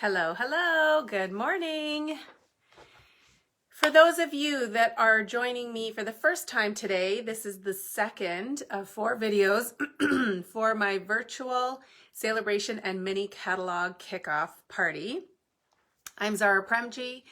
Hello, hello, good morning. For those of you that are joining me for the first time today, this is the second of 4 videos for my virtual celebration and mini catalog kickoff party. I'm Zara Premji,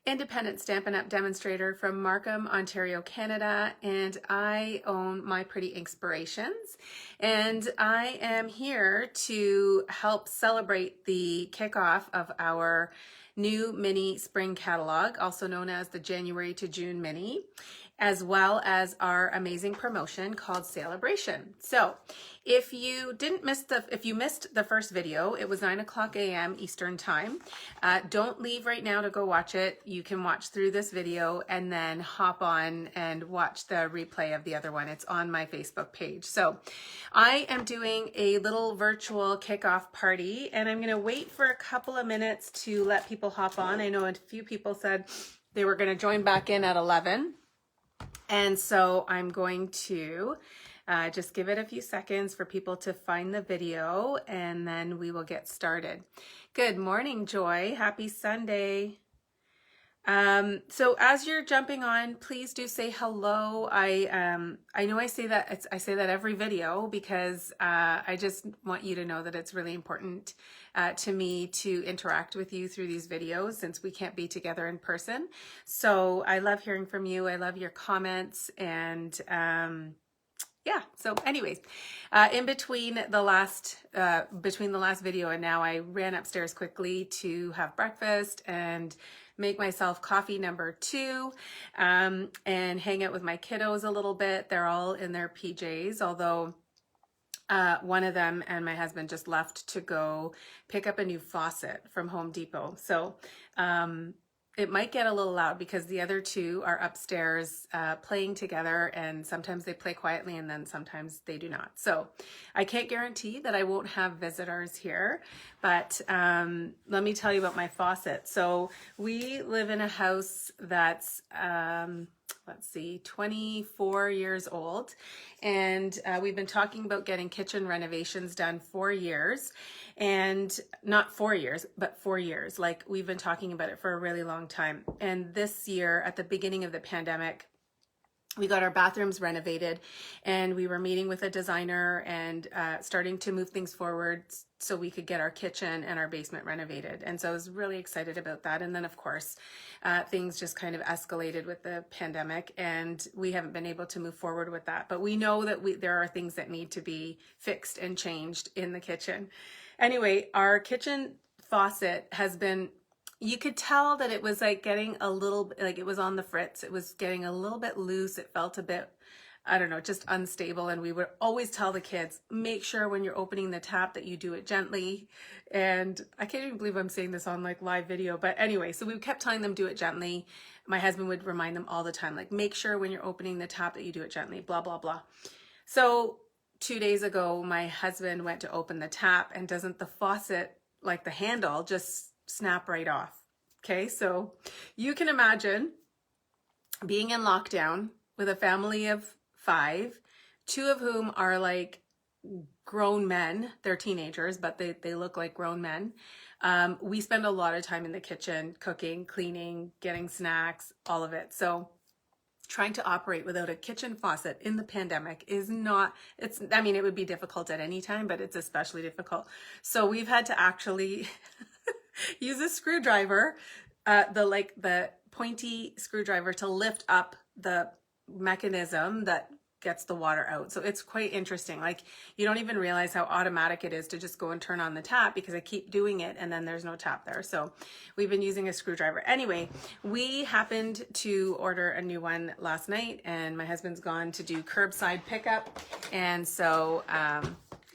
independent Stampin' Up! Demonstrator from Markham, Ontario, Canada, and I own My Pretty Inspirations. And I am here to help celebrate the kickoff of our new mini spring catalog, also known as the January to June mini, as well as our amazing promotion called Celebration. So if you missed the first video, it was 9:00 a.m. Eastern time. Don't leave right now to go watch it. You can watch through this video and then hop on and watch the replay of the other one. It's on my Facebook page. So I am doing a little virtual kickoff party, and I'm going to wait for a couple of minutes to let people hop on. I know a few people said they were going to join back in at 11. And so I'm going to just give it a few seconds for people to find the video, and then we will get started. Good morning, Joy. Happy Sunday. So as you're jumping on, please do say hello. I know I say that every video because I just want you to know that it's really important to me to interact with you through these videos since we can't be together in person. So I love hearing from you. I love your comments, and yeah, so anyways, in between the last video and now, I ran upstairs quickly to have breakfast and make myself coffee number 2, and hang out with my kiddos a little bit. They're all in their PJs, although one of them and my husband just left to go pick up a new faucet from Home Depot. So it might get a little loud because the other 2 are upstairs playing together, and sometimes they play quietly and then sometimes they do not. So I can't guarantee that I won't have visitors here, but let me tell you about my faucet. So we live in a house that's, let's see, 24 years old, and we've been talking about getting kitchen renovations done for years, and not 4 years, but 4 years. Like, we've been talking about it for a really long time. And this year, at the beginning of the pandemic, we got our bathrooms renovated, and we were meeting with a designer and starting to move things forward so we could get our kitchen and our basement renovated. And so I was really excited about that. And then, of course, things just kind of escalated with the pandemic, and we haven't been able to move forward with that. But we know that there are things that need to be fixed and changed in the kitchen. Anyway, our kitchen faucet has been, you could tell that it was like getting a little, like it was on the fritz. It was getting a little bit loose. It felt a bit, I don't know, just unstable. And we would always tell the kids, make sure when you're opening the tap that you do it gently. And I can't even believe I'm saying this on like live video. But anyway, so we kept telling them do it gently. My husband would remind them all the time, like, make sure when you're opening the tap that you do it gently, blah, blah, blah. So 2 days ago, my husband went to open the tap, and doesn't the faucet, like the handle, just snap right off? Okay, so you can imagine being in lockdown with a family of 5, 2 of whom are like grown men. They're teenagers, but they look like grown men. We spend a lot of time in the kitchen, cooking, cleaning, getting snacks, all of it. So trying to operate without a kitchen faucet in the pandemic is not, I mean, it would be difficult at any time, but it's especially difficult. So we've had to actually use a screwdriver, the pointy screwdriver, to lift up the mechanism that gets the water out. So it's quite interesting. Like, you don't even realize how automatic it is to just go and turn on the tap, because I keep doing it and then there's no tap there. So we've been using a screwdriver. Anyway, we happened to order a new one last night, and my husband's gone to do curbside pickup. And so,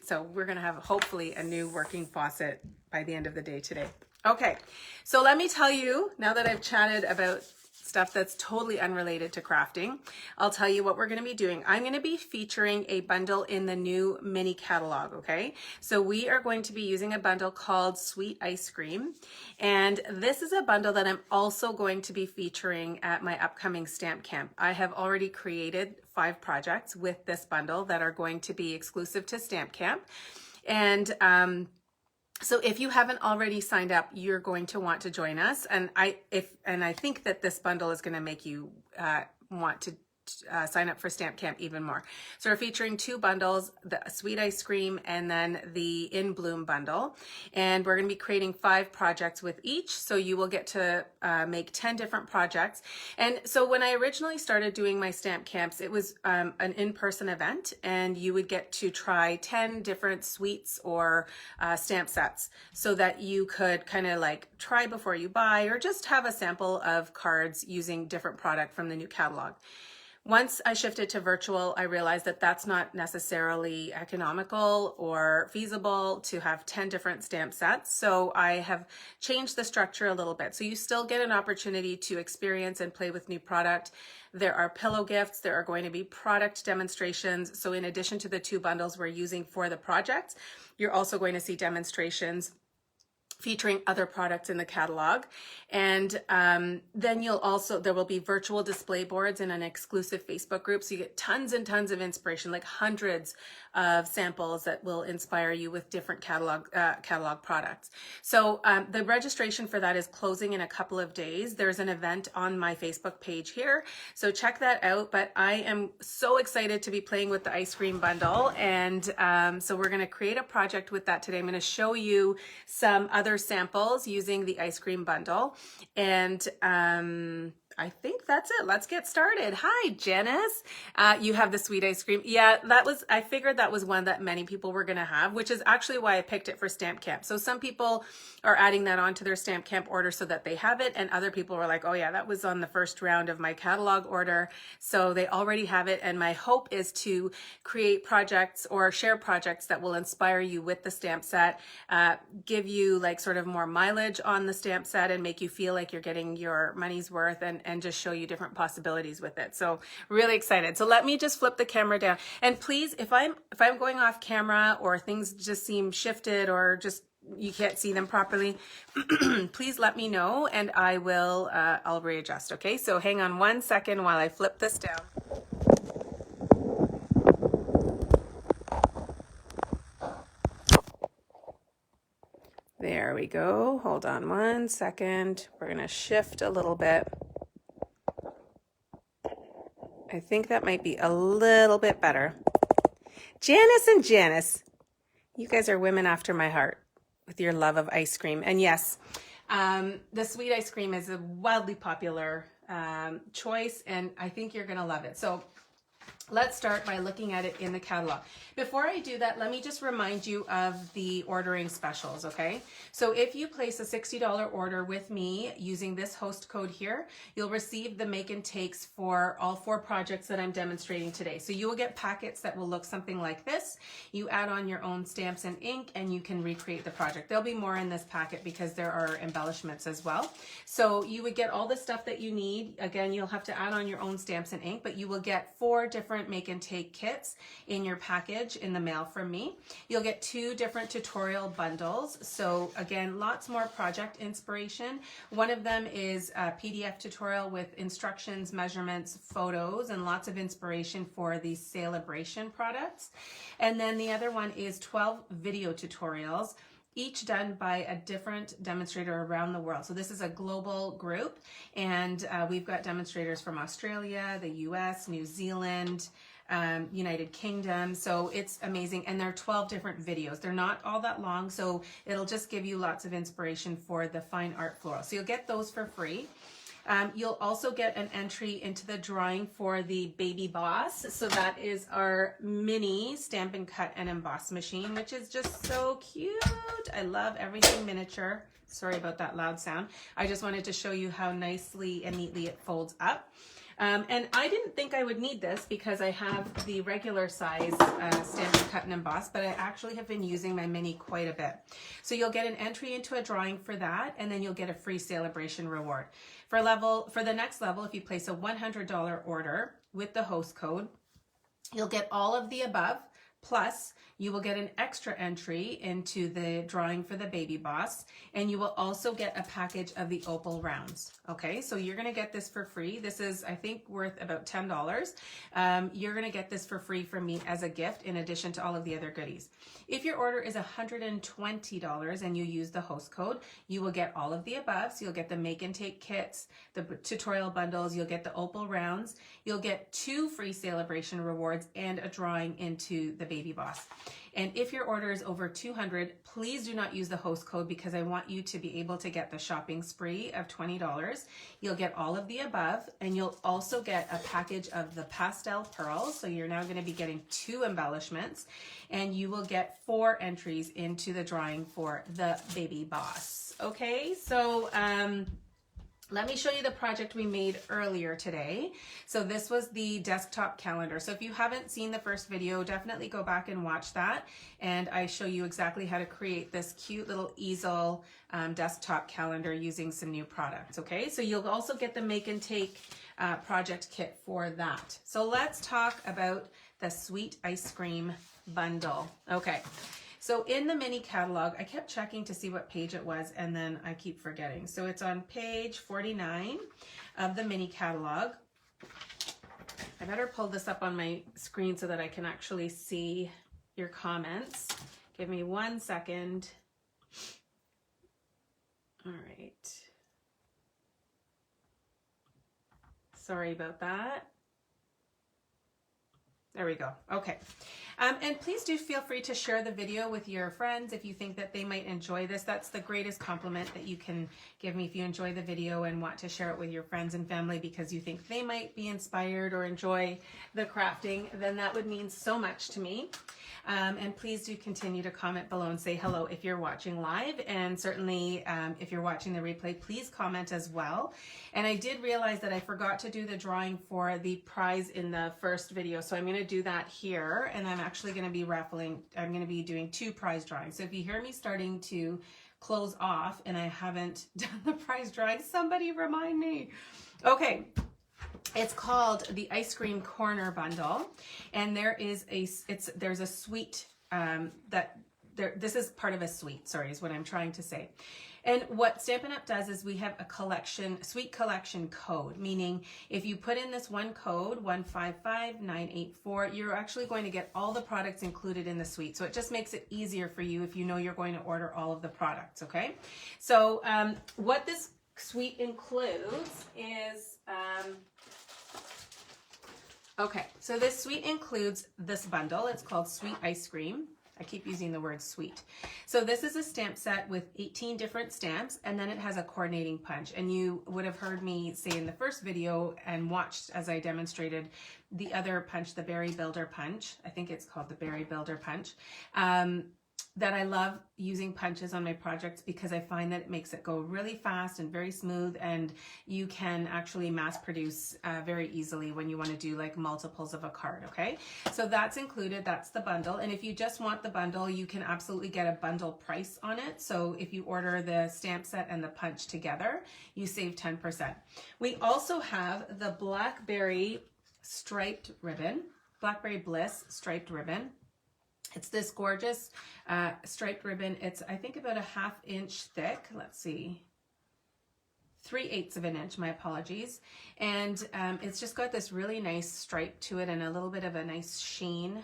so we're going to have hopefully a new working faucet by the end of the day today. Okay, so let me tell you, now that I've chatted about stuff that's totally unrelated to crafting, I'll tell you what we're going to be doing. I'm going to be featuring a bundle in the new mini catalog, okay? So we are going to be using a bundle called Sweet Ice Cream, and this is a bundle that I'm also going to be featuring at my upcoming stamp camp. I have already created 5 projects with this bundle that are going to be exclusive to stamp camp, and So if you haven't already signed up, you're going to want to join us. And I think that this bundle is going to make you want to sign up for Stamp Camp even more. So we're featuring 2 bundles, the Sweet Ice Cream and then the In Bloom bundle. And we're going to be creating 5 projects with each. So you will get to make 10 different projects. And so when I originally started doing my Stamp Camps, it was an in-person event, and you would get to try 10 different suites or stamp sets so that you could kind of like try before you buy, or just have a sample of cards using different product from the new catalog. Once I shifted to virtual, I realized that that's not necessarily economical or feasible to have 10 different stamp sets. So I have changed the structure a little bit. So you still get an opportunity to experience and play with new product. There are pillow gifts. There are going to be product demonstrations. So in addition to the 2 bundles we're using for the project, you're also going to see demonstrations featuring other products in the catalog. And then there will be virtual display boards and an exclusive Facebook group. So you get tons and tons of inspiration, like hundreds of samples that will inspire you with different catalog products. So the registration for that is closing in a couple of days. There's an event on my Facebook page here, so check that out. But I am so excited to be playing with the ice cream bundle. And so we're going to create a project with that today. I'm going to show you some other samples using the ice cream bundle. And I think that's it. Let's get started. Hi, Janice. You have the sweet ice cream. Yeah, I figured that was one that many people were going to have, which is actually why I picked it for Stamp Camp. So some people are adding that onto their Stamp Camp order so that they have it. And other people were like, oh yeah, that was on the first round of my catalog order. So they already have it. And my hope is to create projects or share projects that will inspire you with the stamp set, give you like sort of more mileage on the stamp set, and make you feel like you're getting your money's worth, and just show you different possibilities with it. So really excited. So let me just flip the camera down. And please, if I'm going off camera or things just seem shifted or just you can't see them properly, please let me know and I will I'll readjust. Okay, so hang on 1 second while I flip this down. There we go. Hold on 1 second. We're going to shift a little bit. I think that might be a little bit better. Janice and Janice, you guys are women after my heart with your love of ice cream. And yes, the sweet ice cream is a wildly popular choice, and I think you're going to love it. So let's start by looking at it in the catalog. Before I do that, let me just remind you of the ordering specials, okay? So if you place a $60 order with me using this host code here, you'll receive the make and takes for all 4 projects that I'm demonstrating today. So you will get packets that will look something like this. You add on your own stamps and ink, and you can recreate the project. There'll be more in this packet because there are embellishments as well. So you would get all the stuff that you need. Again, you'll have to add on your own stamps and ink, but you will get 4 different make and take kits in your package in the mail from me. You'll get 2 different tutorial bundles. So again, lots more project inspiration. One of them is a PDF tutorial with instructions, measurements, photos, and lots of inspiration for these celebration products. And then the other one is 12 video tutorials, each done by a different demonstrator around the world. So this is a global group, and we've got demonstrators from Australia, the US, New Zealand, United Kingdom. So it's amazing. And there are 12 different videos. They're not all that long, so it'll just give you lots of inspiration for the fine art floral. So you'll get those for free. You'll also get an entry into the drawing for the Baby Boss. So that is our mini Stampin' Cut and Emboss machine, which is just so cute. I love everything miniature. Sorry about that loud sound. I just wanted to show you how nicely and neatly it folds up. And I didn't think I would need this because I have the regular size Stampin' Cut and Emboss, but I actually have been using my mini quite a bit. So you'll get an entry into a drawing for that, and then you'll get a free celebration reward. For the next level, if you place a $100 order with the host code, you'll get all of the above Plus, you will get an extra entry into the drawing for the baby boss, and you will also get a package of the opal rounds. Okay, so you're gonna get this for free. This is, I think, worth about $10. You're gonna get this for free from me as a gift in addition to all of the other goodies. If your order is $120 and you use the host code, you will get all of the above. So you'll get the make and take kits, the tutorial bundles, you'll get the opal rounds, you'll get 2 free celebration rewards and a drawing into the baby boss. And if your order is over 200, please do not use the host code because I want you to be able to get the shopping spree of $20. You'll get all of the above, and you'll also get a package of the pastel pearls. So you're now going to be getting 2 embellishments, and you will get 4 entries into the drawing for the baby boss. Okay, so let me show you the project we made earlier today. So this was the desktop calendar. So if you haven't seen the first video, definitely go back and watch that. And I show you exactly how to create this cute little easel desktop calendar using some new products, okay? So you'll also get the make and take project kit for that. So let's talk about the sweet ice cream bundle. Okay. So in the mini catalog, I kept checking to see what page it was, and then I keep forgetting. So it's on page 49 of the mini catalog. I better pull this up on my screen so that I can actually see your comments. Give me 1 second. All right. Sorry about that. There we go. Okay. And please do feel free to share the video with your friends if you think that they might enjoy this. That's the greatest compliment that you can give me if you enjoy the video and want to share it with your friends and family because you think they might be inspired or enjoy the crafting, then that would mean so much to me. And please do continue to comment below and say hello if you're watching live, and certainly if you're watching the replay, please comment as well. And I did realize that I forgot to do the drawing for the prize in the first video, so I'm going to do that here, and I'm actually going to be raffling. I'm going to be doing 2 prize drawings. So if you hear me starting to close off and I haven't done the prize drawing, somebody remind me. Okay. It's called the Ice Cream Corner Bundle, and there's a suite this is part of a suite, sorry, is what I'm trying to say. And what Stampin' Up does is we have a suite collection code, meaning if you put in this one code, 155984, you're actually going to get all the products included in the suite. So it just makes it easier for you if you know you're going to order all of the products, okay? So what this suite includes is, okay, so this suite includes this bundle. It's called Sweet Ice Cream. I keep using the word sweet. So this is a stamp set with 18 different stamps, and then it has a coordinating punch. And you would have heard me say in the first video and watched as I demonstrated the other punch, the Berry Builder punch. I think it's called the Berry Builder punch. That I love using punches on my projects because I find that it makes it go really fast and very smooth, and you can actually mass produce very easily when you want to do like multiples of a card, okay? So that's included, that's the bundle, and if you just want the bundle, you can absolutely get a bundle price on it. So if you order the stamp set and the punch together, you save 10%. We also have the Blackberry striped ribbon, Blackberry Bliss striped ribbon. It's this gorgeous striped ribbon. It's, I think, about a ½ inch thick. Let's see. 3/8 of an inch, my apologies. And it's just got this really nice stripe to it and a little bit of a nice sheen.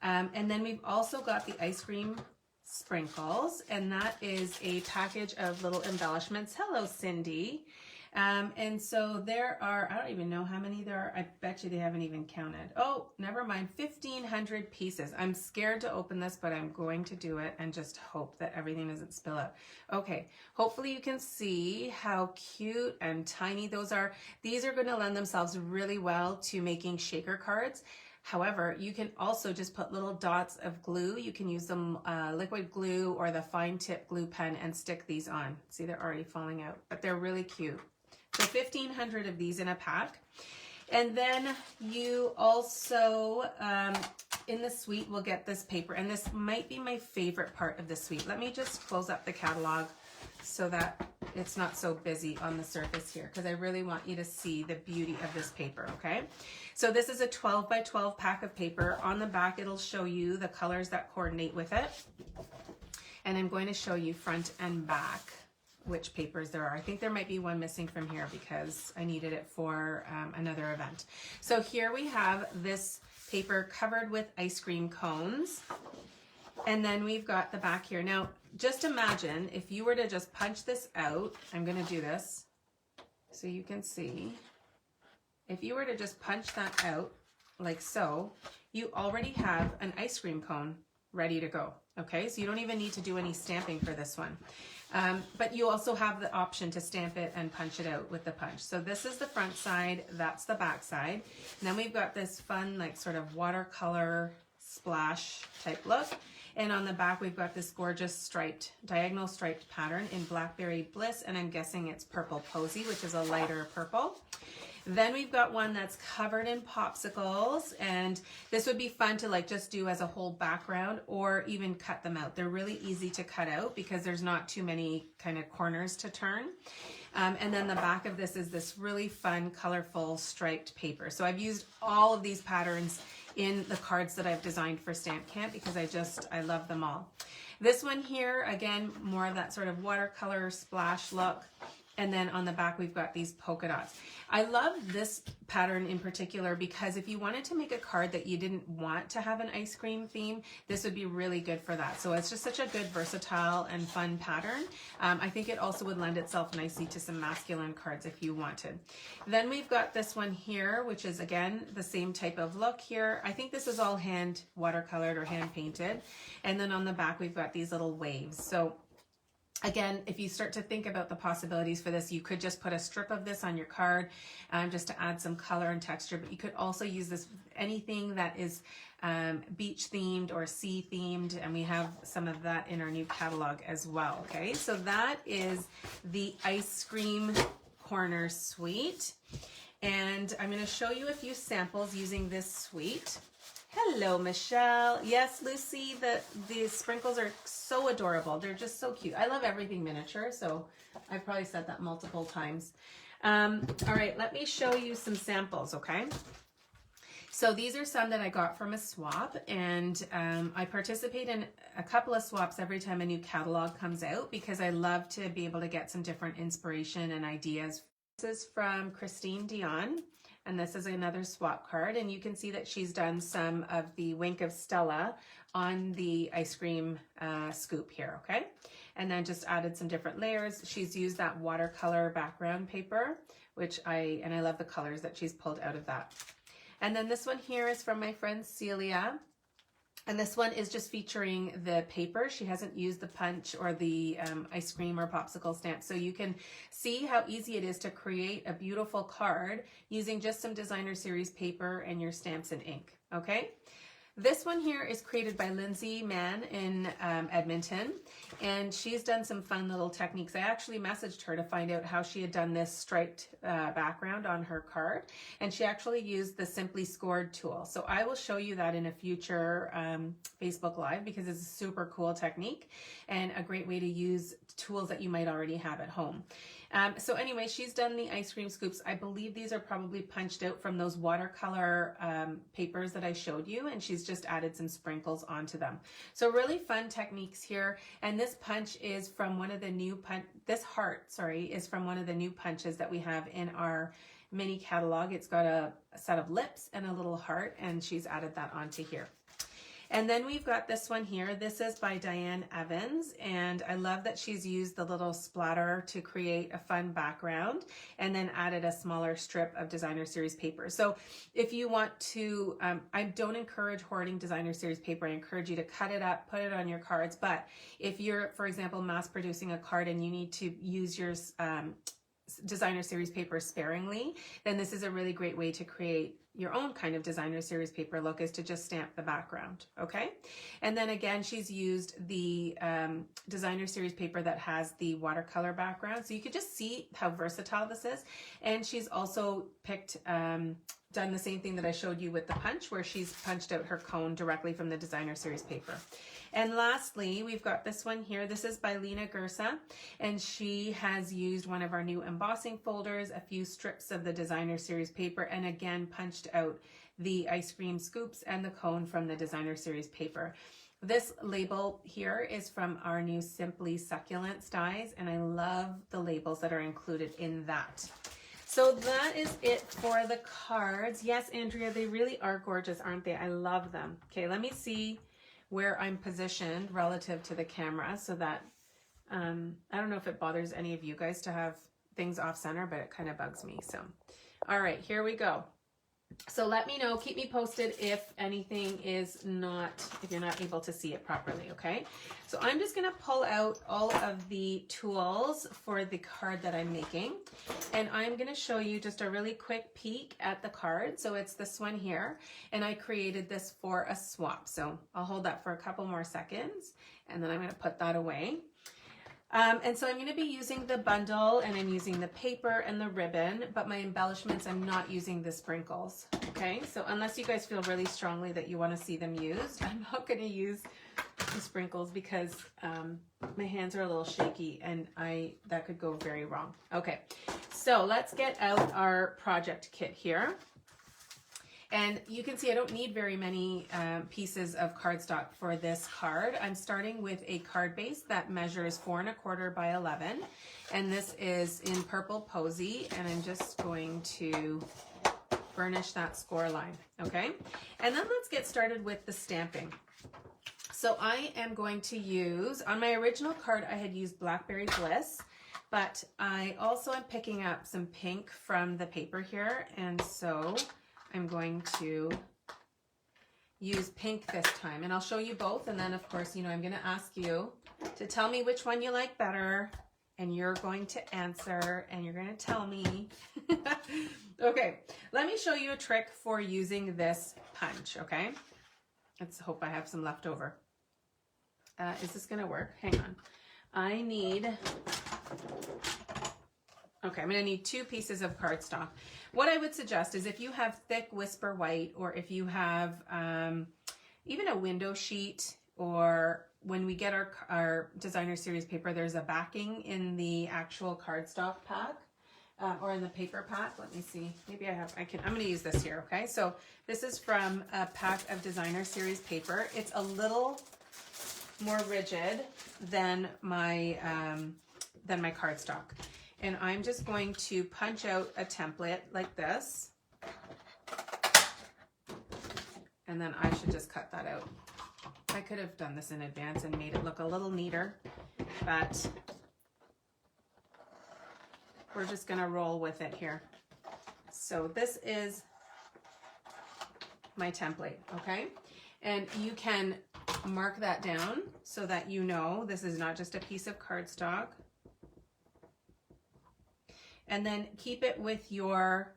And then we've also got the ice cream sprinkles, and that is a package of little embellishments. Hello, Cindy. And so there are, I don't even know how many there are. I bet you they haven't even counted. Oh, never mind, 1,500 pieces. I'm scared to open this, but I'm going to do it and just hope that everything doesn't spill out. Okay, hopefully you can see how cute and tiny those are. These are going to lend themselves really well to making shaker cards. However, you can also just put little dots of glue. You can use them liquid glue or the fine tip glue pen and stick these on. See, they're already falling out, but they're really cute. So 1,500 of these in a pack. And then you also, in the suite, will get this paper. And this might be my favorite part of the suite. Let me just close up the catalog so that it's not so busy on the surface here, because I really want you to see the beauty of this paper, okay? So this is a 12 by 12 pack of paper. On the back, it'll show you the colors that coordinate with it. And I'm going to show you front and back which papers there are. I think there might be one missing from here because I needed it for another event. So here we have this paper covered with ice cream cones. And then we've got the back here. Now, just imagine if you were to just punch this out. I'm going to do this so you can see. If you were to just punch that out like so, you already have an ice cream cone ready to go. Okay, so you don't even need to do any stamping for this one. But you also have the option to stamp it and punch it out with the punch. So this is the front side, that's the back side. And then we've got this fun, like sort of watercolor splash type look. And on the back, we've got this gorgeous striped, diagonal striped pattern in Blackberry Bliss. And I'm guessing it's Purple Posy, which is a lighter purple. Then we've got one that's covered in popsicles, and this would be fun to like just do as a whole background or even cut them out. They're really easy to cut out because there's not too many kind of corners to turn. And then the back of this is this really fun, colorful striped paper. So I've used all of these patterns in the cards that I've designed for Stamp Camp because I love them all. This one here, again, more of that sort of watercolor splash look. And then on the back, we've got these polka dots. I love this pattern in particular because if you wanted to make a card that you didn't want to have an ice cream theme, this would be really good for that. So it's just such a good, versatile and fun pattern. I think it also would lend itself nicely to some masculine cards if you wanted. Then we've got this one here, which is again, the same type of look here. I think this is all hand watercolored or hand painted. And then on the back, we've got these little waves. So again, if you start to think about the possibilities for this, you could just put a strip of this on your card just to add some color and texture, but you could also use this with anything that is beach themed or sea themed, and we have some of that in our new catalog as well, okay? So that is the ice cream corner suite, and I'm gonna show you a few samples using this suite. Hello, Michelle. Yes, Lucy, the sprinkles are so adorable. They're just so cute. I love everything miniature, so I've probably said that multiple times. All right, let me show you some samples, okay? So these are some that I got from a swap, and I participate in a couple of swaps every time a new catalog comes out because I love to be able to get some different inspiration and ideas. This is from Christine Dion. And this is another swap card, and you can see that she's done some of the Wink of Stella on the ice cream scoop here, okay? And then just added some different layers. She's used that watercolor background paper, which I love the colors that she's pulled out of that. And then this one here is from my friend Celia. And this one is just featuring the paper. She hasn't used the punch or the ice cream or popsicle stamp. So you can see how easy it is to create a beautiful card using just some designer series paper and your stamps and ink, okay? This one here is created by Lindsay Mann in Edmonton, and she's done some fun little techniques. I actually messaged her to find out how she had done this striped background on her card, and she actually used the Simply Scored tool. So I will show you that in a future Facebook Live because it's a super cool technique and a great way to use tools that you might already have at home. So anyway, she's done the ice cream scoops. I believe these are probably punched out from those watercolor papers that I showed you, and she's just added some sprinkles onto them. So really fun techniques here. And this punch is from one of the new this heart, sorry, is from one of the new punches that we have in our mini catalog. It's got a set of lips and a little heart, and she's added that onto here. And then we've got this one here. This is by Diane Evans, and I love that she's used the little splatter to create a fun background and then added a smaller strip of designer series paper. So if you want to, I don't encourage hoarding designer series paper. I encourage you to cut it up, put it on your cards. But if you're, for example, mass producing a card and you need to use your designer series paper sparingly, then this is a really great way to create your own kind of designer series paper look, is to just stamp the background, okay? And then again, she's used the designer series paper that has the watercolor background, so you could just see how versatile this is. And she's also picked done the same thing that I showed you with the punch, where she's punched out her cone directly from the designer series paper. And lastly, we've got this one here. This is by Lena Gersa, and she has used one of our new embossing folders, a few strips of the designer series paper, and again punched out the ice cream scoops and the cone from the designer series paper. This label here is from our new Simply Succulents dies, and I love the labels that are included in that. So that is it for the cards. Yes, Andrea, they really are gorgeous, aren't they? I love them. Okay, let me see where I'm positioned relative to the camera so that, I don't know if it bothers any of you guys to have things off center, but it kind of bugs me. So, all right, here we go. So let me know, keep me posted if anything is not, if you're not able to see it properly, okay? So I'm just gonna pull out all of the tools for the card that I'm making, and I'm gonna show you just a really quick peek at the card. So it's this one here, and I created this for a swap. So I'll hold that for a couple more seconds, and then I'm gonna put that away. And so I'm going to be using the bundle, and I'm using the paper and the ribbon, but my embellishments, I'm not using the sprinkles. Okay, so unless you guys feel really strongly that you want to see them used, I'm not going to use the sprinkles because my hands are a little shaky, and that could go very wrong. Okay, so let's get out our project kit here. And you can see I don't need very many pieces of cardstock for this card. I'm starting with a card base that measures 4 1/4 by 11. And this is in Purple Posy. And I'm just going to burnish that score line, okay? And then let's get started with the stamping. So I am going to use, on my original card, I had used Blackberry Bliss, but I also am picking up some pink from the paper here. And so I'm going to use pink this time, and I'll show you both, and then of course, you know, I'm going to ask you to tell me which one you like better, and you're going to answer, and you're going to tell me. Okay, let me show you a trick for using this punch, okay? Let's hope I have some left over. Is this going to work? Hang on. I need... Okay, I'm going to need 2 pieces of cardstock. What I would suggest is if you have thick Whisper White, or if you have even a window sheet, or when we get our designer series paper, there's a backing in the actual cardstock pack or in the paper pack. Let me see. Maybe I'm going to use this here, okay? So this is from a pack of designer series paper. It's a little more rigid than my cardstock. And I'm just going to punch out a template like this. And then I should just cut that out. I could have done this in advance and made it look a little neater, but we're just gonna roll with it here. So this is my template, okay? And you can mark that down so that you know this is not just a piece of cardstock. And then keep it with your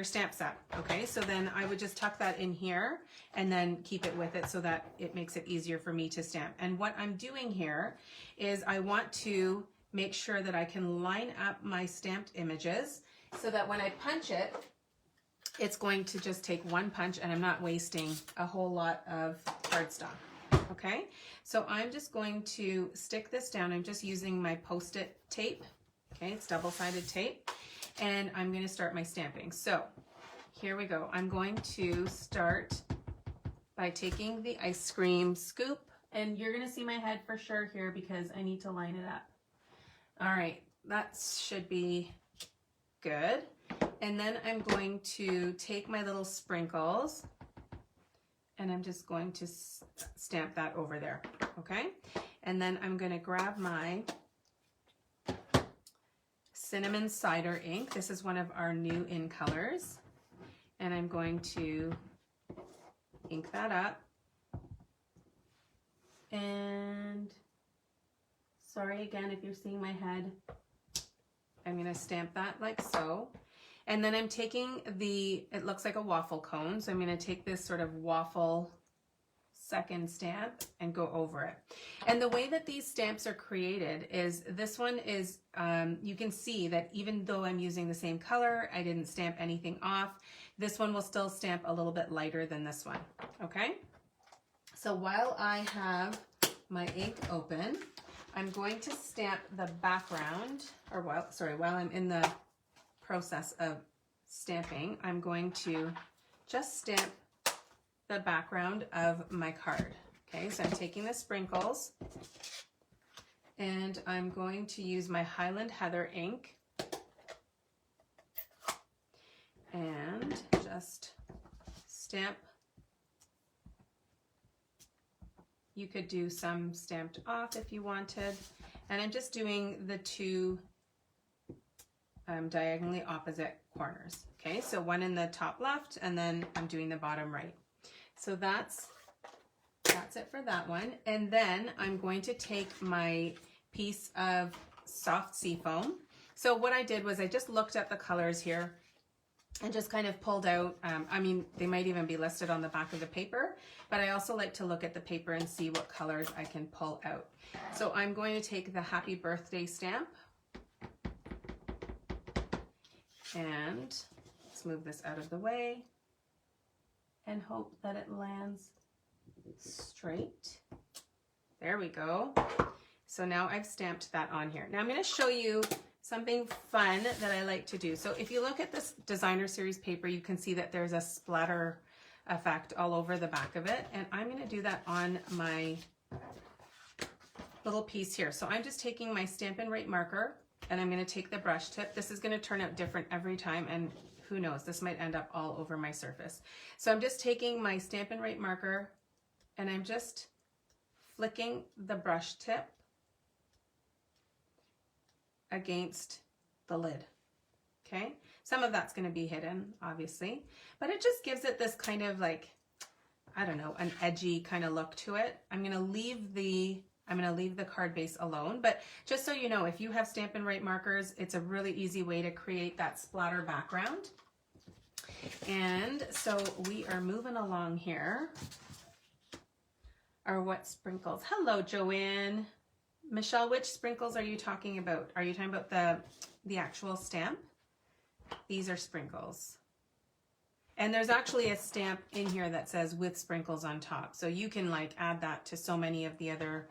stamp set, okay? So then I would just tuck that in here and then keep it with it so that it makes it easier for me to stamp. And what I'm doing here is I want to make sure that I can line up my stamped images so that when I punch it, it's going to just take one punch and I'm not wasting a whole lot of cardstock, okay? So I'm just going to stick this down. I'm just using my Post-it tape. Okay, it's double-sided tape, and I'm going to start my stamping. So here we go. I'm going to start by taking the ice cream scoop, and you're going to see my head for sure here because I need to line it up. All right, that should be good. And then I'm going to take my little sprinkles, and I'm just going to stamp that over there, okay? And then I'm going to grab my Cinnamon Cider ink. This is one of our new in colors, and I'm going to ink that up. And sorry again if you're seeing my head. I'm going to stamp that like so. And then I'm taking it looks like a waffle cone, so I'm going to take this sort of waffle second stamp and go over it. And the way that these stamps are created is this one is, you can see that even though I'm using the same color, I didn't stamp anything off. This one will still stamp a little bit lighter than this one, okay? So while I have my ink open, I'm going to stamp the background, or while I'm in the process of stamping, I'm going to just stamp the background of my card. Okay, so I'm taking the sprinkles and I'm going to use my Highland Heather ink and just stamp. You could do some stamped off if you wanted. And I'm just doing the two diagonally opposite corners. Okay, so one in the top left and then I'm doing the bottom right. So that's it for that one. And then I'm going to take my piece of soft seafoam. So what I did was I just looked at the colors here and just kind of pulled out, I mean, they might even be listed on the back of the paper, but I also like to look at the paper and see what colors I can pull out. So I'm going to take the happy birthday stamp and let's move this out of the way and hope that it lands straight. There we go. So now I've stamped that on here. Now I'm going to show you something fun that I like to do. So if you look at this designer series paper, you can see that there's a splatter effect all over the back of it. And I'm going to do that on my little piece here. So I'm just taking my Stampin' Right marker and I'm going to take the brush tip. This is going to turn out different every time, and who knows, this might end up all over my surface. So I'm just taking my Stampin' Right marker and I'm just flicking the brush tip against the lid. Okay, some of that's going to be hidden obviously, but it just gives it this kind of like, I don't know, an edgy kind of look to it. I'm going to leave the card base alone, but just so you know, if you have Stampin' Right markers, it's a really easy way to create that splatter background. And so we are moving along here. Or what sprinkles? Hello, Joanne. Michelle, which sprinkles are you talking about? Are you talking about the actual stamp? These are sprinkles. And there's actually a stamp in here that says with sprinkles on top. So you can like add that to so many of the other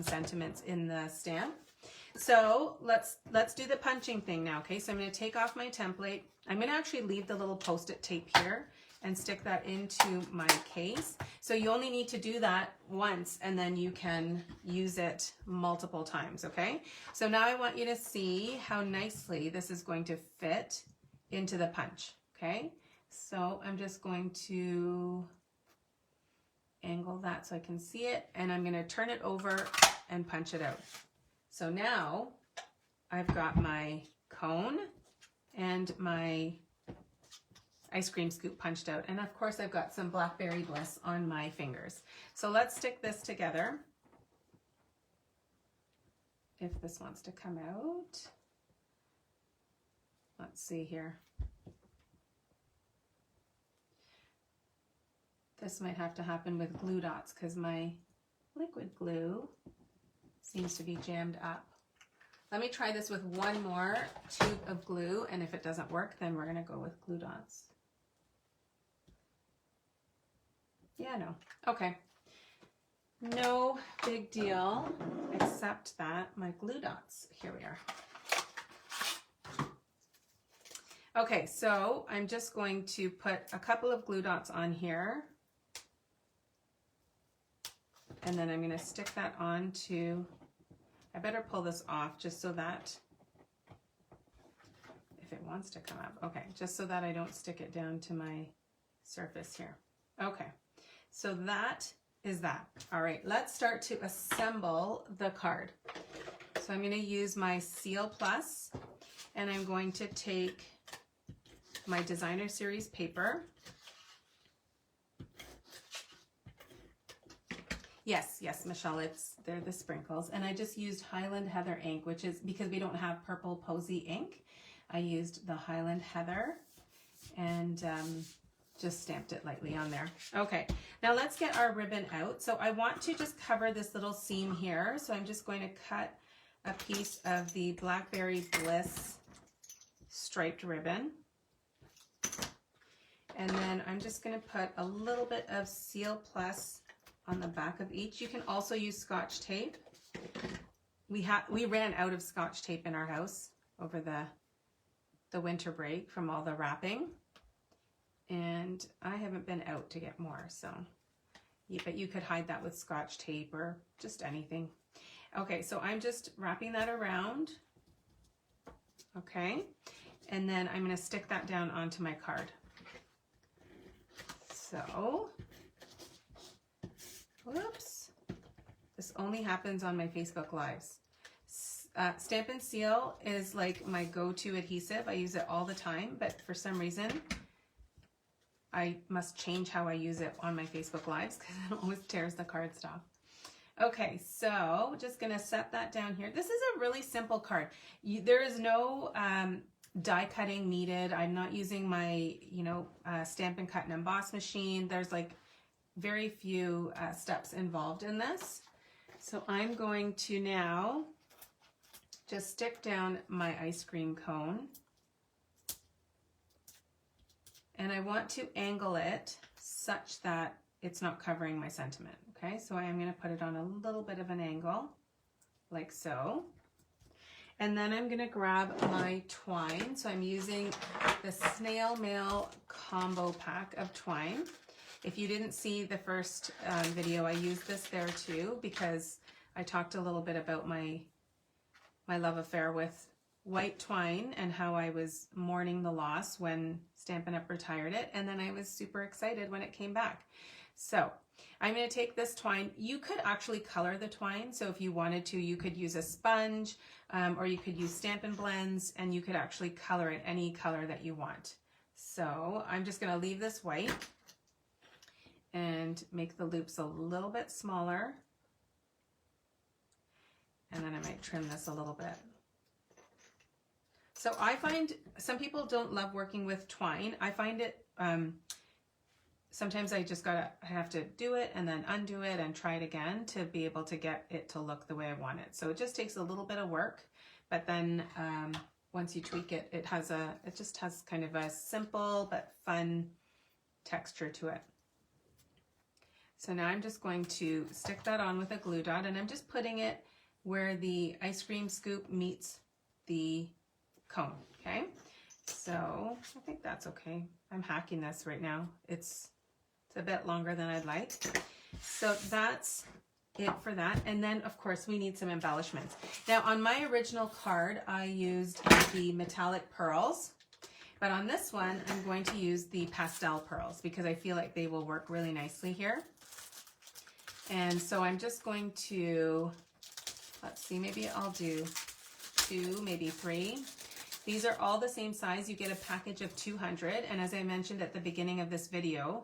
sentiments in the stamp. So let's do the punching thing now. Okay, so I'm going to take off my template. I'm going to actually leave the little post-it tape here and stick that into my case. So you only need to do that once and then you can use it multiple times, okay? So now I want you to see how nicely this is going to fit into the punch, okay? So I'm just going to angle that so I can see it, and I'm going to turn it over and punch it out. So now I've got my cone and my ice cream scoop punched out, and of course I've got some Blackberry Bliss on my fingers. So let's stick this together. If this wants to come out, let's see here. This might have to happen with glue dots because my liquid glue seems to be jammed up. Let me try this with one more tube of glue, and if it doesn't work, then we're going to go with glue dots. Yeah, no. Okay. No big deal, except that my glue dots, here we are. Okay, so I'm just going to put a couple of glue dots on here. And then I'm going to stick that onto, I better pull this off just so that, if it wants to come up, okay, just so that I don't stick it down to my surface here. Okay, so that is that. All right, let's start to assemble the card. So I'm going to use my Seal Plus, and I'm going to take my designer series paper. Yes, Michelle, they're the sprinkles. And I just used Highland Heather ink, which is because we don't have purple posy ink. I used the Highland Heather. And just stamped it lightly on there. Okay, now let's get our ribbon out. So I want to just cover this little seam here. So I'm just going to cut a piece of the Blackberry Bliss striped ribbon. And then I'm just going to put a little bit of Seal Plus on the back of each. You can also use Scotch tape. We ran out of Scotch tape in our house over the winter break from all the wrapping. And I haven't been out to get more, so but you could hide that with Scotch tape or just anything. Okay, so I'm just wrapping that around. Okay, and then I'm going to stick that down onto my card. So, whoops, this only happens on my Facebook Lives. Stampin' Seal is like my go-to adhesive. I use it all the time, but for some reason, I must change how I use it on my Facebook Lives because it always tears the cards off. Okay, so just gonna set that down here. This is a really simple card. There is no die cutting needed. I'm not using my, Stampin' Cut and Emboss machine. There's like very few steps involved in this. So I'm going to now just stick down my ice cream cone. And I want to angle it such that it's not covering my sentiment, okay? So I am going to put it on a little bit of an angle, like so. And then I'm going to grab my twine. So I'm using the Snail Mail Combo Pack of twine. If you didn't see the first video, I used this there too because I talked a little bit about my love affair with white twine and how I was mourning the loss when Stampin' Up! Retired it, and then I was super excited when it came back. So I'm going to take this twine. You could actually color the twine, so if you wanted to, you could use a sponge or you could use Stampin' Blends, and you could actually color it any color that you want. So I'm just going to leave this white and make the loops a little bit smaller, and then I might trim this a little bit. So I find some people don't love working with twine. I find it, sometimes I have to do it and then undo it and try it again to be able to get it to look the way I want it. So it just takes a little bit of work, but then once you tweak it, it just has kind of a simple but fun texture to it. So now I'm just going to stick that on with a glue dot, and I'm just putting it where the ice cream scoop meets the cone, okay? So I think that's okay. I'm hacking this right now. It's a bit longer than I'd like. So that's it for that. And then of course we need some embellishments. Now on my original card, I used the metallic pearls, but on this one, I'm going to use the pastel pearls because I feel like they will work really nicely here. And so I'm just going to, let's see, maybe I'll do 2, maybe 3. These are all the same size. You get a package of 200, and as I mentioned at the beginning of this video,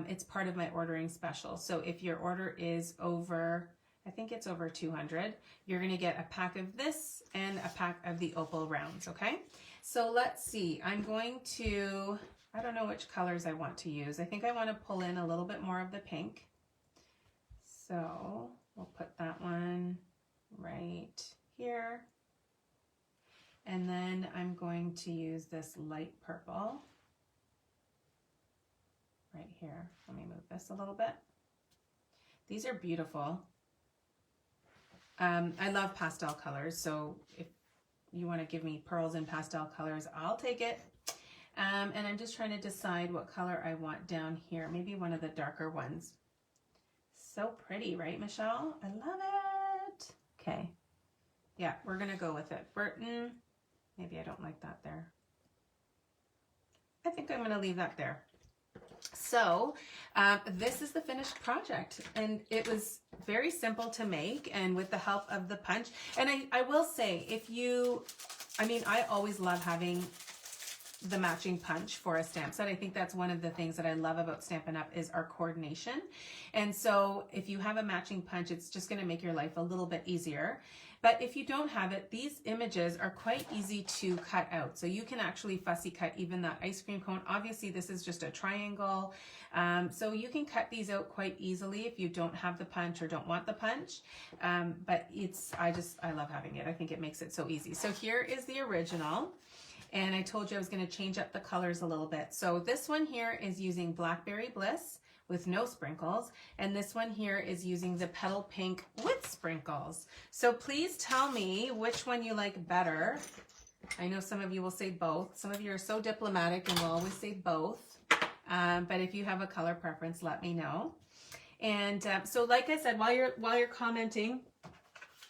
it's part of my ordering special. So if your order is over, I think it's over 200, you're gonna get a pack of this and a pack of the opal rounds, okay? So let's see, I'm going to, I don't know which colors I want to use. I think I want to pull in a little bit more of the pink. So we'll put that one right here. And then I'm going to use this light purple right here. Let me move this a little bit. These are beautiful. I love pastel colors, so if you want to give me pearls in pastel colors, I'll take it. And I'm just trying to decide what color I want down here. Maybe one of the darker ones. So pretty, right, Michelle? I love it. Okay. Yeah, we're going to go with it. Burton. Maybe I don't like that there. I think I'm going to leave that there. So this is the finished project, and it was very simple to make, and with the help of the punch. And I will say, I always love having the matching punch for a stamp set. I think that's one of the things that I love about Stampin' Up! Is our coordination. And so if you have a matching punch, it's just going to make your life a little bit easier. But if you don't have it, these images are quite easy to cut out. So you can actually fussy cut even that ice cream cone. Obviously this is just a triangle. So you can cut these out quite easily if you don't have the punch or don't want the punch. But I love having it. I think it makes it so easy. So here is the original. And I told you I was going to change up the colors a little bit. So this one here is using Blackberry Bliss with no sprinkles. And this one here is using the Petal Pink with sprinkles. So please tell me which one you like better. I know some of you will say both. Some of you are so diplomatic and will always say both. But if you have a color preference, let me know. And so like I said, while you're commenting,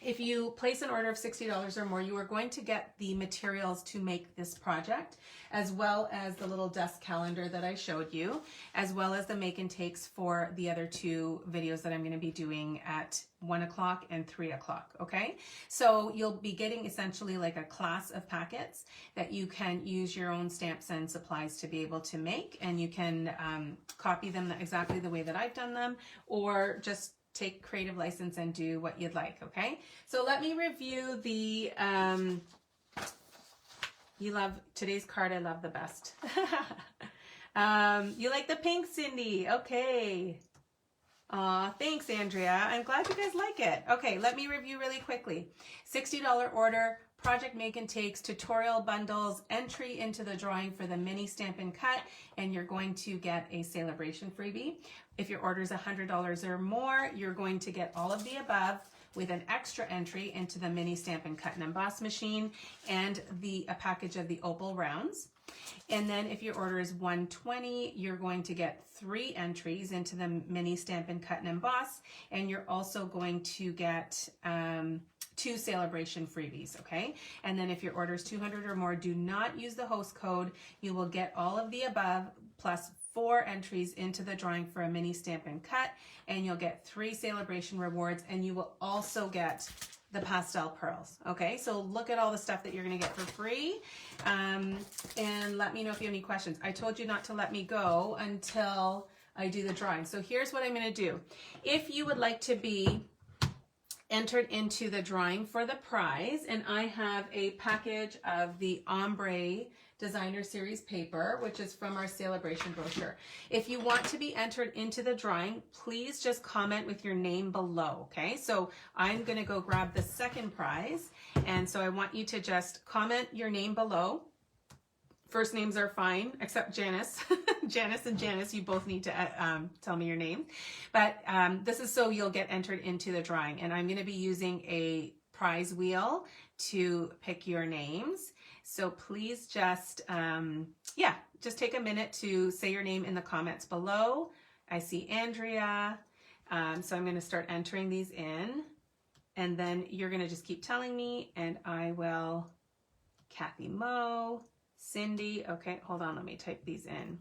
if you place an order of $60 or more, you are going to get the materials to make this project, as well as the little dust calendar that I showed you, as well as the make and takes for the other two videos that I'm going to be doing at 1 o'clock and 3 o'clock, okay? So you'll be getting essentially like a class of packets that you can use your own stamps and supplies to be able to make, and you can copy them exactly the way that I've done them, or just take creative license and do what you'd like, okay? So let me review the, you love today's card, I love the best. You like the pink, Cindy, okay. Aw, thanks, Andrea. I'm glad you guys like it. Okay, let me review really quickly. $60 order, project make and takes, tutorial bundles, entry into the drawing for the mini Stampin' Cut, and you're going to get a celebration freebie. If your order is $100 or more, you're going to get all of the above with an extra entry into the mini Stampin' Cut and Emboss machine and a package of the opal rounds. And then if your order is $120, you're going to get 3 entries into the mini Stampin' Cut and Emboss, and you're also going to get 2 celebration freebies, okay? And then if your order is $200 or more, do not use the host code. You will get all of the above plus 4 entries into the drawing for a mini Stampin' Cut, and you'll get 3 celebration rewards, and you will also get the pastel pearls, okay? So look at all the stuff that you're gonna get for free, and let me know if you have any questions. I told you not to let me go until I do the drawing. So here's what I'm gonna do. If you would like to be entered into the drawing for the prize, and I have a package of the Ombre Designer Series paper, which is from our celebration brochure. If you want to be entered into the drawing, please just comment with your name below, okay? So I'm gonna go grab the second prize, and so I want you to just comment your name below. First names are fine, except Janice. Janice and Janice, you both need to tell me your name. But this is so you'll get entered into the drawing. And I'm gonna be using a prize wheel to pick your names. So please just, just take a minute to say your name in the comments below. I see Andrea. So I'm gonna start entering these in. And then you're gonna just keep telling me, and I will, Kathy Moe, Cindy, okay, hold on, let me type these in.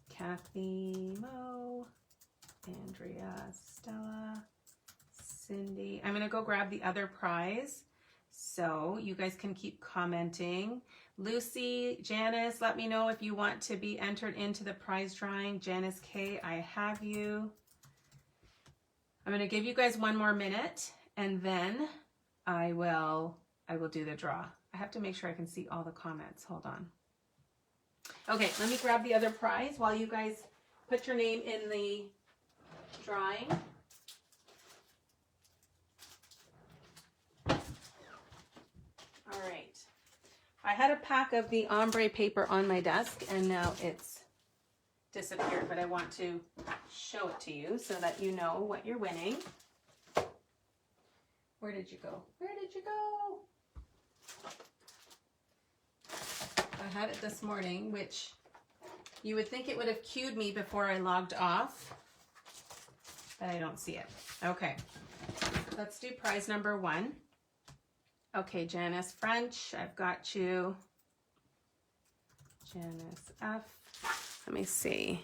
Kathy Moe, Andrea, Stella, Cindy. I'm gonna go grab the other prize, so you guys can keep commenting. Lucy, Janice, let me know if you want to be entered into the prize drawing. Janice K, I have you. I'm gonna give you guys 1 more minute, and then I will do the draw. I have to make sure I can see all the comments. Hold on. Okay, let me grab the other prize while you guys put your name in the drawing. All right. I had a pack of the ombre paper on my desk, and now it's disappeared, but I want to show it to you so that you know what you're winning. Where did you go? Where did you go? I had it this morning, which you would think it would have cued me before I logged off, but I don't see it. Okay, let's do prize number 1. Okay, Janice French, I've got you. Janice F. Let me see.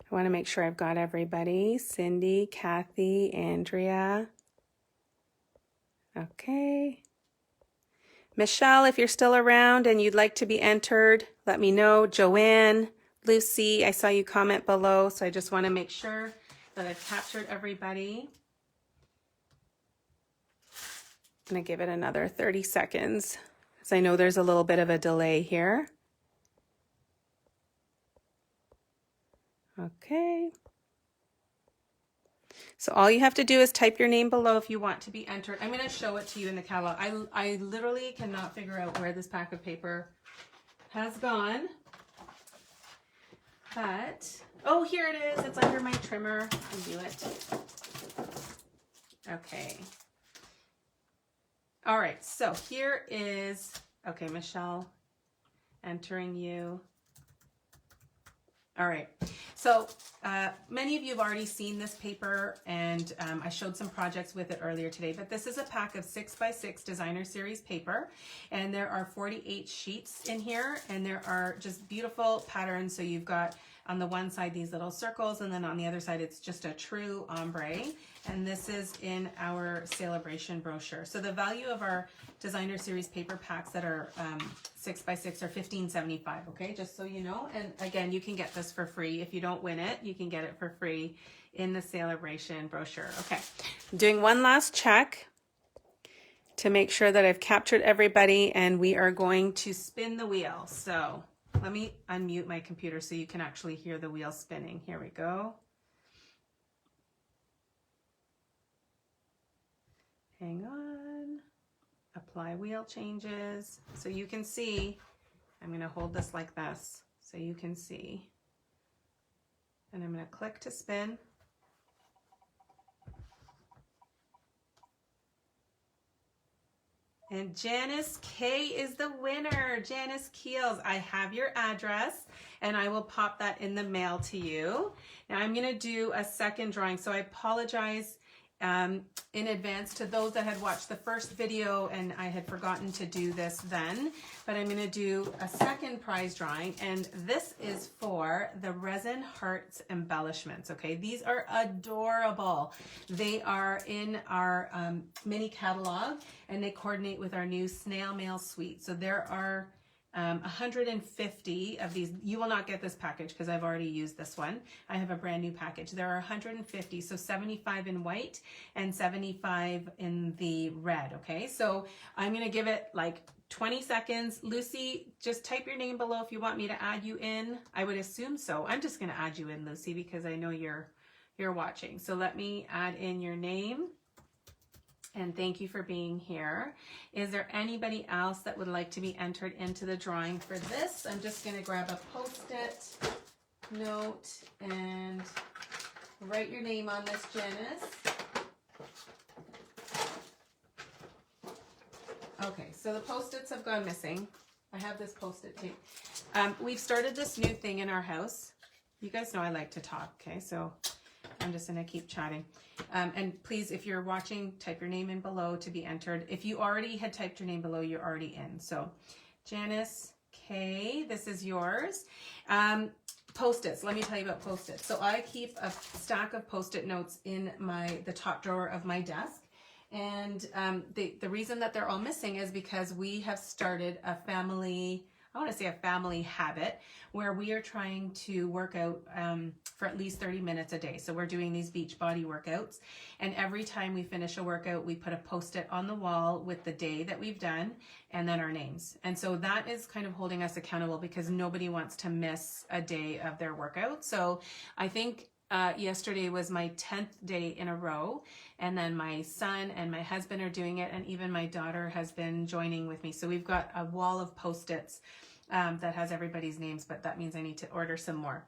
I want to make sure I've got everybody. Cindy, Kathy, Andrea. Okay. Michelle, if you're still around and you'd like to be entered, let me know. Joanne, Lucy, I saw you comment below, so I just want to make sure that I've captured everybody. I'm going to give it another 30 seconds because I know there's a little bit of a delay here. Okay. So all you have to do is type your name below if you want to be entered. I'm going to show it to you in the catalog. I literally cannot figure out where this pack of paper has gone. But, oh, here it is. It's under my trimmer. I do it. Okay. All right, so here is, okay, Michelle, entering you. All right, so many of you have already seen this paper, and I showed some projects with it earlier today, but this is a pack of 6x6 designer series paper, and there are 48 sheets in here, and there are just beautiful patterns. So you've got on the one side these little circles, and then on the other side it's just a true ombre, and this is in our celebration brochure. So the value of our designer series paper packs that are 6x6 are $15.75, okay, just so you know. And again, you can get this for free. If you don't win it, you can get it for free in the celebration brochure. Okay, I'm doing one last check to make sure that I've captured everybody, and we are going to spin the wheel. So let me unmute my computer so you can actually hear the wheel spinning. Here we go. Hang on. Apply wheel changes. So you can see, I'm going to hold this like this so you can see. And I'm going to click to spin. And Janice K is the winner. Janice Keels, I have your address and I will pop that in the mail to you. Now I'm going to do a second drawing. So I apologize in advance to those that had watched the first video and I had forgotten to do this then, but I'm going to do a second prize drawing, and this is for the Resin Hearts embellishments. Okay, these are adorable. They are in our mini catalog and they coordinate with our new snail mail suite. So there are 150 of these. You will not get this package because I've already used this one. I have a brand new package. There are 150, so 75 in white and 75 in the red, okay? So I'm gonna give it like 20 seconds. Lucy, just type your name below if you want me to add you in. I would assume so. I'm just gonna add you in, Lucy, because I know you're watching. So let me add in your name. And thank you for being here. Is there anybody else that would like to be entered into the drawing for this? I'm just going to grab a Post-it note and write your name on this, Janice. Okay, so the Post-its have gone missing. I have this Post-it tape. We've started this new thing in our house. You guys know I like to talk, okay? So I'm just going to keep chatting. And please, if you're watching, type your name in below to be entered. If you already had typed your name below, you're already in. So Janice K, this is yours. Post-its, let me tell you about Post-its. So I keep a stack of Post-it notes in the top drawer of my desk. And the reason that they're all missing is because we have started a family, I want to say a family habit, where we are trying to work out for at least 30 minutes a day. So we're doing these beach body workouts, and every time we finish a workout, we put a Post-it on the wall with the day that we've done and then our names. And so that is kind of holding us accountable because nobody wants to miss a day of their workout. So I think yesterday was my 10th day in a row, and then my son and my husband are doing it, and even my daughter has been joining with me. So we've got a wall of Post-its that has everybody's names, but that means I need to order some more.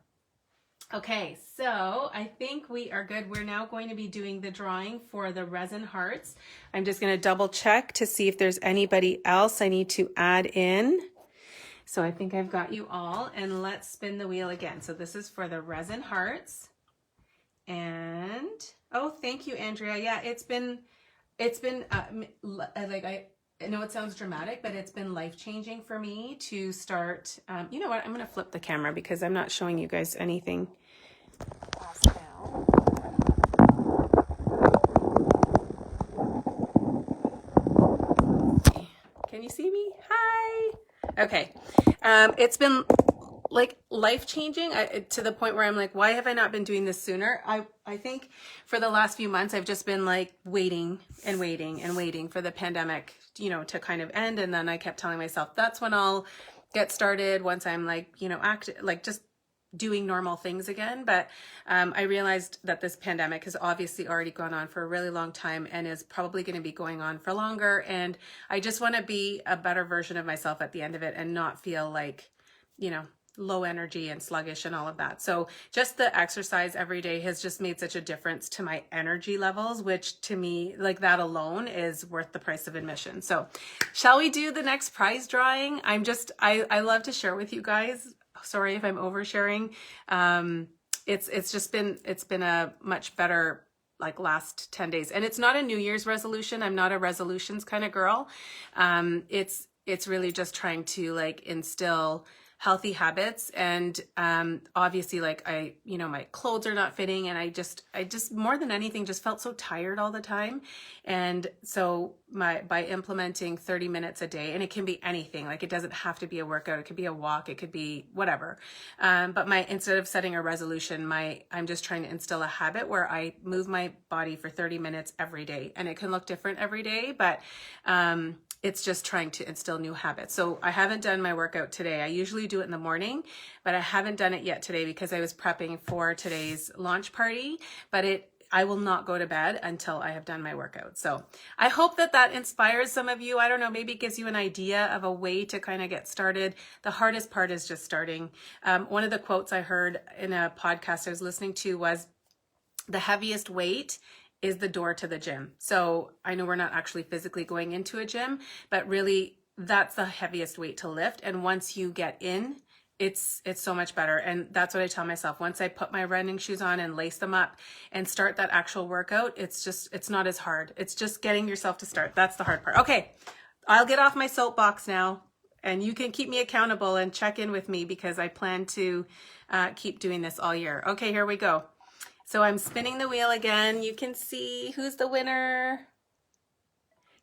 Okay, so I think we are good. We're now going to be doing the drawing for the Resin Hearts. I'm just going to double check to see if there's anybody else I need to add in. So I think I've got you all, and let's spin the wheel again. So this is for the Resin Hearts. And oh, thank you, Andrea. Yeah, it's been like, I know it sounds dramatic, but it's been life-changing for me to start. You know what? I'm going to flip the camera because I'm not showing you guys anything else now. Can you see me? Hi. Okay. It's been like life-changing to the point where I'm like, why have I not been doing this sooner? I think for the last few months, I've just been like waiting and waiting and waiting for the pandemic, you know, to kind of end. And then I kept telling myself, that's when I'll get started once I'm like, you know, like just doing normal things again. But I realized that this pandemic has obviously already gone on for a really long time and is probably going to be going on for longer. And I just want to be a better version of myself at the end of it and not feel like, you know, low energy and sluggish and all of that. So just the exercise every day has just made such a difference to my energy levels, which to me, like that alone is worth the price of admission. So shall we do the next prize drawing? I love to share with you guys. Sorry if I'm oversharing. It's been a much better like last 10 days. And it's not a New Year's resolution. I'm not a resolutions kind of girl. It's really just trying to like instill healthy habits. And obviously like you know, my clothes are not fitting, and I just more than anything just felt so tired all the time. And so by implementing 30 minutes a day, and it can be anything, like it doesn't have to be a workout, it could be a walk, it could be whatever. But instead of setting a resolution, I'm just trying to instill a habit where I move my body for 30 minutes every day. And it can look different every day, but it's just trying to instill new habits. So I haven't done my workout today. I usually do it in the morning, but I haven't done it yet today because I was prepping for today's launch party, but I will not go to bed until I have done my workout. So I hope that inspires some of you. I don't know, maybe it gives you an idea of a way to kind of get started. The hardest part is just starting. One of the quotes I heard in a podcast I was listening to was, the heaviest weight is the door to the gym. So I know we're not actually physically going into a gym, but really that's the heaviest weight to lift. And once you get in, it's so much better. And that's what I tell myself. Once I put my running shoes on and lace them up and start that actual workout, it's not as hard. It's just getting yourself to start. That's the hard part. Okay, I'll get off my soapbox now, and you can keep me accountable and check in with me because I plan to keep doing this all year. Okay, here we go. So I'm spinning the wheel again. You can see who's the winner.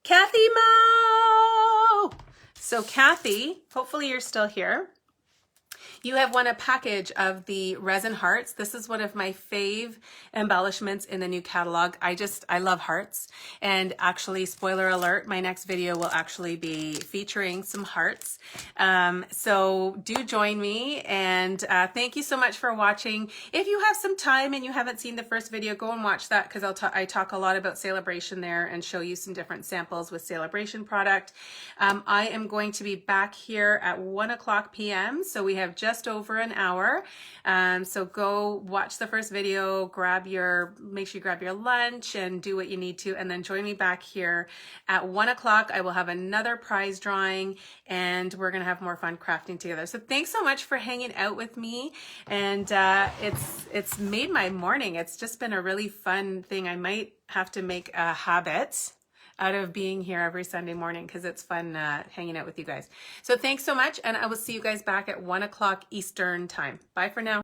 Kathy Mo! So Kathy, hopefully you're still here. You have won a package of the resin hearts. This is one of my fave embellishments in the new catalog. I love hearts. And actually, spoiler alert, my next video will actually be featuring some hearts. So do join me, and thank you so much for watching. If you have some time and you haven't seen the first video, go and watch that because I talk a lot about Celebration there and show you some different samples with Celebration product. I am going to be back here at 1:00 p.m. So we have just over an hour. So go watch the first video, make sure you grab your lunch and do what you need to, and then join me back here at 1:00. I will have another prize drawing, and we're gonna have more fun crafting together. So thanks so much for hanging out with me, and it's made my morning. It's just been a really fun thing. I might have to make a habit out of being here every Sunday morning because it's fun hanging out with you guys. So thanks so much, and I will see you guys back at 1:00 Eastern time. Bye for now.